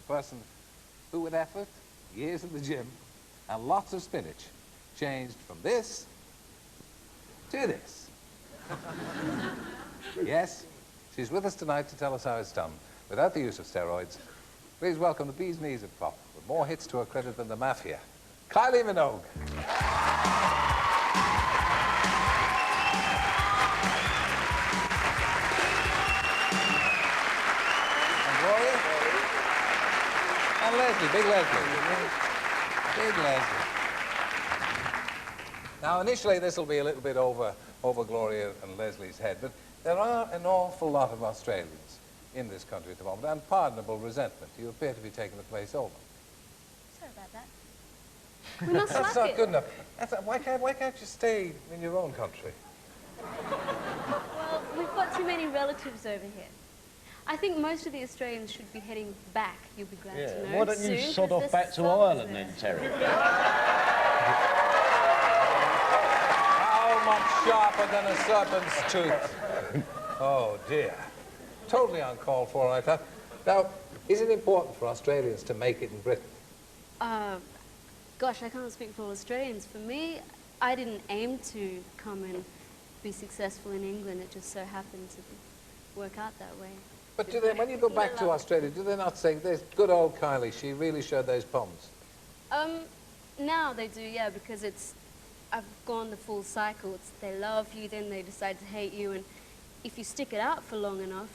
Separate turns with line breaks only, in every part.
person who, with effort, years in the gym, and lots of spinach, changed from this to this. Yes, she's with us tonight to tell us how it's done, without the use of steroids. Please welcome the bee's knees of pop, with more hits to her credit than the Mafia, Kylie Minogue. And Leslie, big Leslie. Big Leslie. Now, initially, this will be a little bit over Gloria and Leslie's head, but there are an awful lot of Australians in this country at the moment, and pardonable resentment. You appear to be taking the place over.
Sorry about that. We must
That's not good enough. Why can't you stay in your own country?
Well, we've got too many relatives over here. I think most of the Australians should be heading back, you'll be glad to know.
Why don't you
soon,
sod off back to Ireland then, Terry?
How much sharper than a serpent's tooth? Oh, dear. Totally uncalled for, I thought. Now, is it important for Australians to make it in Britain?
Gosh, I can't speak for all Australians. For me, I didn't aim to come and be successful in England. It just so happened to work out that way.
But do they, when you go back to Australia, do they not say, there's good old Kylie, she really showed those poems?
Now they do, yeah, because I've gone the full cycle. They love you, then they decide to hate you, and if you stick it out for long enough,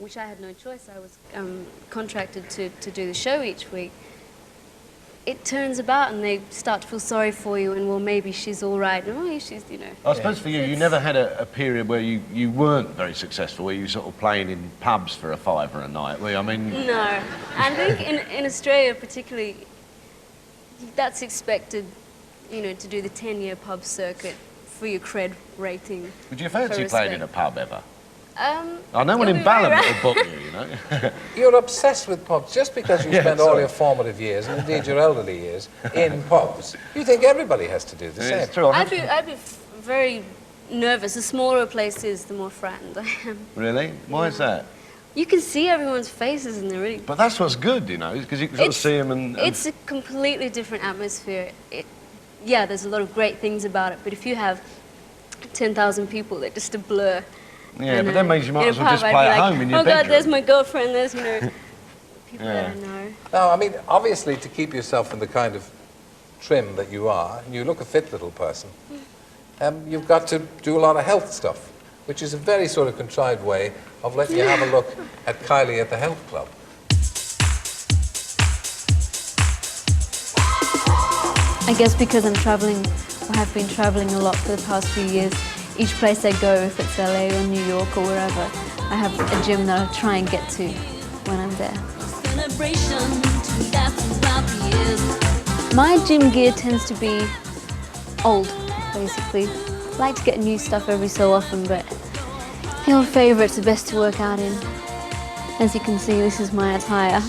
which I had no choice, I was contracted to do the show each week, it turns about and they start to feel sorry for you and, well, maybe she's all right. And, oh, she's, you know.
I suppose for you, you never had a period where you weren't very successful, where you sort of playing in pubs for a £5 a night, where, I mean...
No. I think in Australia particularly, that's expected, you know, to do the 10-year pub circuit for your cred rating.
Would you fancy playing in a pub ever?
I
know one in Balham will book you, you know.
You're obsessed with pubs just because you spend all your formative years, and indeed your elderly years, in pubs. You think everybody has to do the same.
It's true.
I'd be very nervous. The smaller a place is, the more frightened I am.
Really? Why is that?
You can see everyone's faces and they're really...
But that's what's good, you know, because you can sort of see them and...
It's a completely different atmosphere. Yeah, there's a lot of great things about it, but if you have 10,000 people, they're just a blur.
Yeah, but that means you might as well just play at home in your bedroom.
Oh, God, there's my girlfriend, there's, you know, people that I know.
Now, I mean, obviously, to keep yourself in the kind of trim that you are, and you look a fit little person, you've got to do a lot of health stuff, which is a very sort of contrived way of letting you have a look at Kylie at the health club.
I guess because I'm traveling, or have been traveling a lot for the past few years, each place I go, if it's LA or New York or wherever, I have a gym that I try and get to when I'm there. My gym gear tends to be old, basically. I like to get new stuff every so often, but the old favourites are best to work out in. As you can see, this is my attire.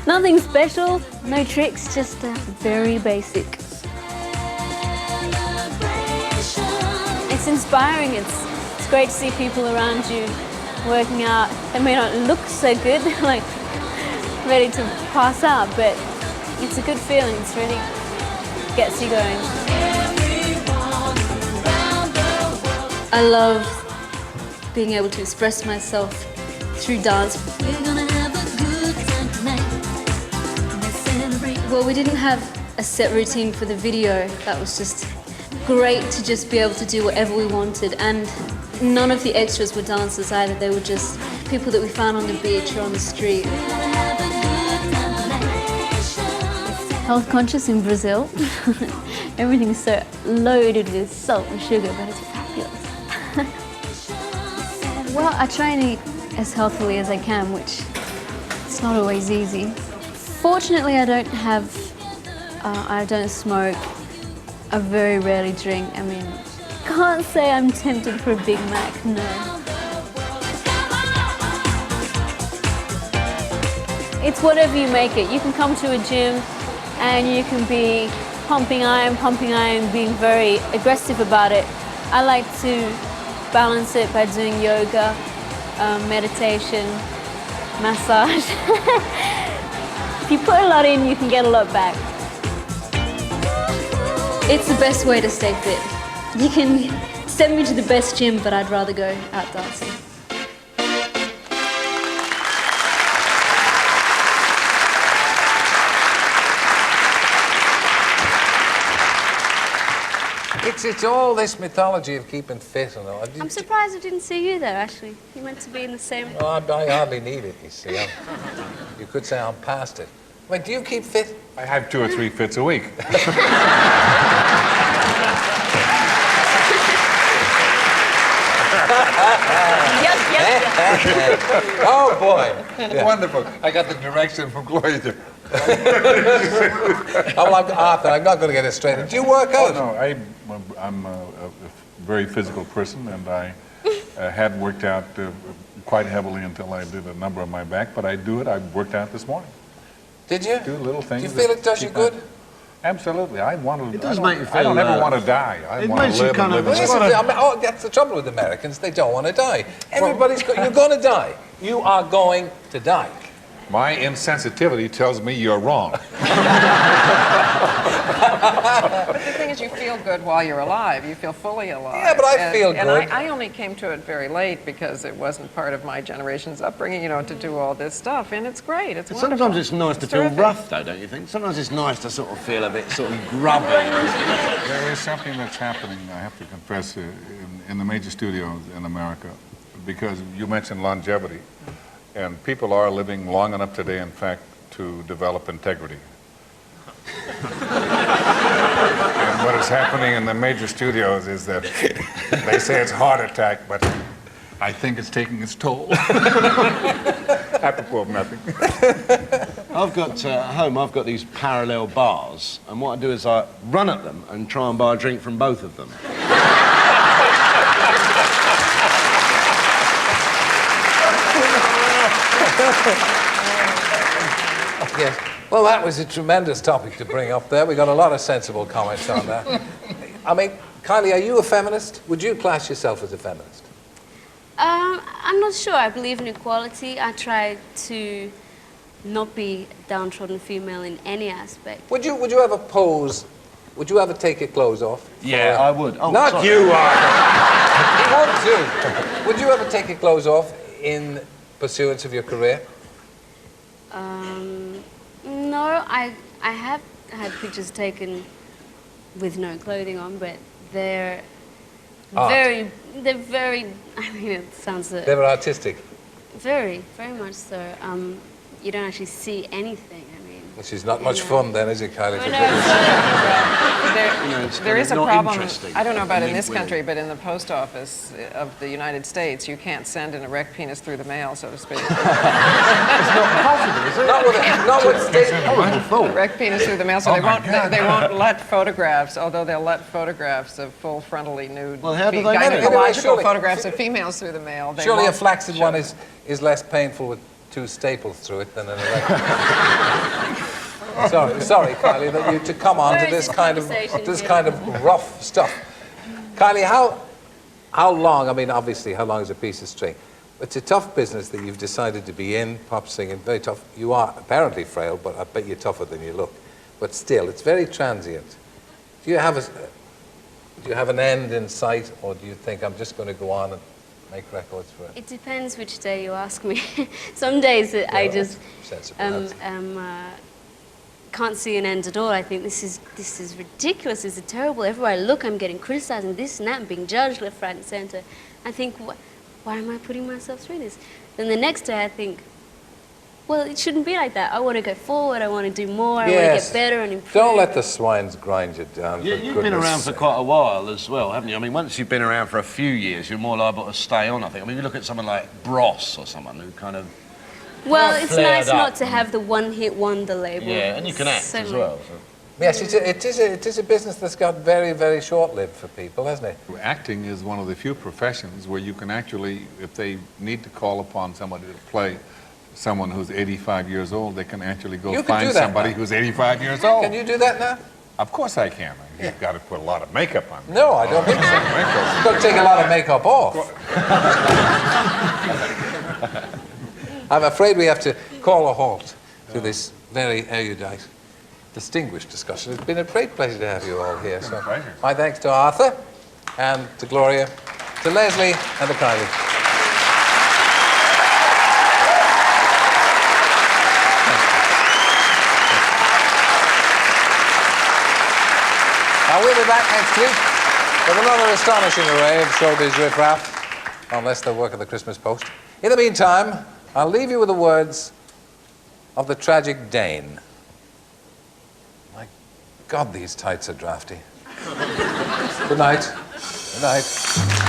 Nothing special, no tricks, just very basic. It's inspiring, it's great to see people around you working out. They may not look so good, like ready to pass out, but it's a good feeling, it really gets you going. I love being able to express myself through dance. Well, we didn't have a set routine for the video, that was just great to just be able to do whatever we wanted, and none of the extras were dancers either, they were just people that we found on the beach or on the street. Health conscious in Brazil. Everything's so loaded with salt and sugar, but it's fabulous. Well, I try and eat as healthily as I can, which it's not always easy. Fortunately, I don't smoke. I very rarely drink. I mean, can't say I'm tempted for a Big Mac, no. It's whatever you make it. You can come to a gym and you can be pumping iron, being very aggressive about it. I like to balance it by doing yoga, meditation, massage. If you put a lot in, you can get a lot back. It's the best way to stay fit. You can send me to the best gym, but I'd rather go out dancing.
It's all this mythology of keeping fit and all.
I'm surprised I didn't see you there, actually. You meant to be in the same...
Oh, I hardly need it, you see. You could say I'm past it. Wait, do you keep fit?
I have 2 or 3 fits a week.
Oh, boy.
Yeah. Wonderful. I got the direction from Gloria.
Oh, Arthur, I'm not going to get it straight. Do you work out?
Oh, no, I'm a very physical person, and I had worked out quite heavily until I did a number on my back, but I do it. I worked out this morning.
Did you?
Do little things.
Do you feel it does you good?
Absolutely. I want to.
It does make you feel.
I don't ever want to die. I want to live and live.
Well, that's the trouble with Americans. They don't want to die. Everybody's you're going to die. You are going to die.
My insensitivity tells me you're wrong.
The thing is, you feel good while you're alive. You feel fully alive.
Yeah, but I feel good.
And I only came to it very late because it wasn't part of my generation's upbringing, to do all this stuff. And it's great. It's wonderful.
Sometimes it's nice to feel
terrific.
rough, though, don't you think? Sometimes it's nice to sort of feel a bit sort of grubby.
There is something that's happening, I have to confess, in the major studios in America, because you mentioned longevity. And people are living long enough today, in fact, to develop integrity. And what is happening in the major studios is that they say it's heart attack, but I think it's taking its toll. Apropos of nothing.
I've got, at home, I've got these parallel bars, and what I do is I run at them and try and buy a drink from both of them.
Yes. Well, that was a tremendous topic to bring up there. We got a lot of sensible comments on that. I mean, Kylie, are you a feminist? Would you class yourself as a feminist?
I'm not sure. I believe in equality. I try to not be a downtrodden female in any aspect.
Would you ever pose? Would you ever take your clothes off?
Yeah, I would. Oh,
not
sorry.
you, Arthur. You would too. Would you ever take your clothes off in pursuance of your career?
No, I have had pictures taken with no clothing on, but they're very, I mean, it sounds...
They were artistic.
Very much so. You don't actually see anything, I mean...
Which is not much fun then, is it, Kylie?
There is a
not
problem.
interesting.
I don't know about in this
With-
country, but in the post office of the United States, you can't send an erect penis through the mail, so to speak.
It's not possible, is it?
Not with state...
Erect penis through the mail, so they won't let photographs, although they'll let photographs of full frontally nude,
Well, how do they manage?
gynecological
Surely-
photographs of females through the mail. They
Surely a
won't
flaccid
show
one
them.
is less painful with 2 staples through it than an erect. sorry, Kylie, that you to come on to this kind of rough stuff. Kylie, how long? I mean, obviously, how long is a piece of string? It's a tough business that you've decided to be in, pop singing. Very tough. You are apparently frail, but I bet you're tougher than you look. But still, it's very transient. Do you have an end in sight, or do you think I'm just going to go on and make records for it?
It depends which day you ask me. Some days I just can't see an end at all. I think this is ridiculous. This is terrible. Everywhere I look, I'm getting criticized and this and that, and being judged left, right, and center. I think, why am I putting myself through this? Then the next day, I think, well, it shouldn't be like that. I want to go forward. I want to do more. I want to get better and improve.
Don't let the swines grind you down.
You've been around for quite a while as well, haven't you? I mean, once you've been around for a few years, you're more liable to stay on, I think. I mean, you look at someone like Bros or someone who kind of...
Well, it's nice
up.
not to have the one-hit wonder label.
Yeah, and you can act as well. So.
Yes, it is a business that's got very, very short-lived for people, hasn't it?
Acting is one of the few professions where you can actually, if they need to call upon somebody to play someone who's 85 years old, they can actually go
You can
find
do that
somebody
now.
who's 85 years old.
Can you do that now?
Of course I can. You've got to put a lot of makeup on.
No, I don't think so. You've got to take a lot of makeup off. I'm afraid we have to call a halt. to this very erudite, distinguished discussion. It's been a great pleasure to have you all here.
It's been a pleasure.
My thanks to Arthur and to Gloria, to Leslie and to Kylie. Now we'll be back next week with another astonishing array of showbiz riffraff, unless they work at the Christmas Post. In the meantime, I'll leave you with the words of the tragic Dane. My God, these tights are drafty. Good night. Good night.